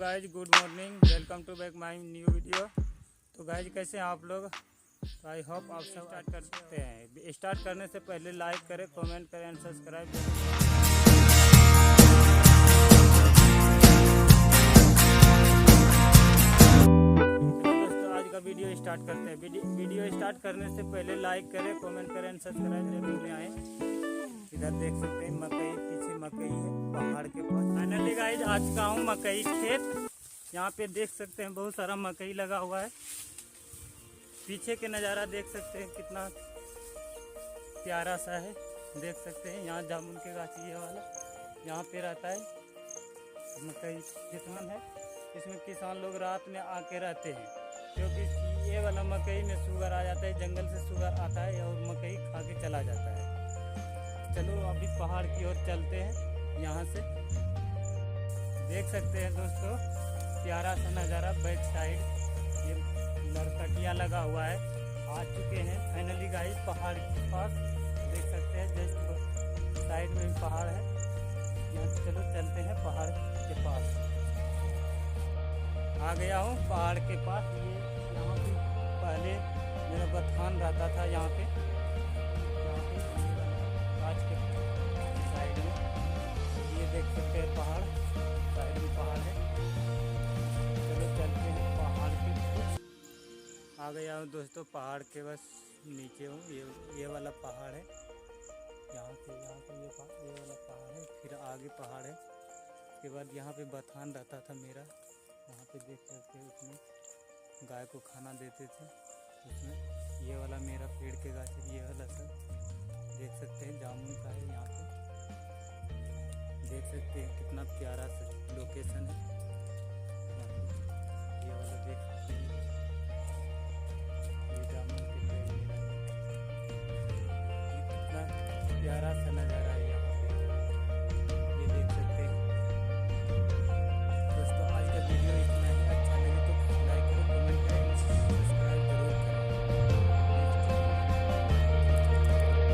Guys, good morning, welcome to back my new video. तो guys, कैसे हैं आप लोग? तो आई होप आप सब स्टार्ट करते हैं। स्टार्ट करने से पहले लाइक करें, कमेंट करें एंड सब्सक्राइब करें। दोस्तों, आज का वीडियो स्टार्ट करते हैं। वीडियो स्टार्ट करने से पहले लाइक करें, कमेंट करें एंड सब्सक्राइब जरूर आए। इधर देख सकते हैं मकई, पीछे मकई है पहाड़ के पास। फाइनली गाइज, आज का हूँ मकई खेत। यहाँ पे देख सकते हैं बहुत सारा मकई लगा हुआ है। पीछे के नज़ारा देख सकते हैं कितना प्यारा सा है। देख सकते हैं यहाँ जामुन के गाछी ये वाला यहाँ पे रहता है। मकई खेतमन है। इसमें किसान लोग रात में आके रहते हैं, क्योंकि ये वाला मकई में शुगर आ जाता है। जंगल से शुगर आता है और मकई खा के चला जाता है। चलो अभी पहाड़ की ओर चलते हैं। यहाँ से देख सकते हैं दोस्तों प्यारा सा नज़ारा। बैक साइड ये लड़कटियाँ लगा हुआ है। आ चुके हैं फाइनली गाइस पहाड़ के पास। देख सकते हैं जस्ट साइड में भी पहाड़ है। यहाँ चलो चलते हैं पहाड़ के पास। आ गया हूँ पहाड़ के पास। ये यहाँ पे पहले मेरा बथान रहता था। यहाँ पे आज के साइड में ये देख सकते हैं पहाड़, साइड में पहाड़ है। चलो चलते हैं पहाड़ के कुछ। आ गया हूँ दोस्तों पहाड़ के बस नीचे हूँ। ये वाला पहाड़ है। यहाँ से ये वाला पहाड़ है। फिर आगे पहाड़ है। उसके बाद यहाँ पे बथान रहता था मेरा। यहाँ पे देख सकते हैं उसमें गाय को खाना देते थे। उसमें ये वाला मेरा पेड़ के गाछ है। ये वाला सब देख सकते हैं जामुन का है। यहाँ पे देख सकते हैं कितना प्यारा सा लोकेशन है।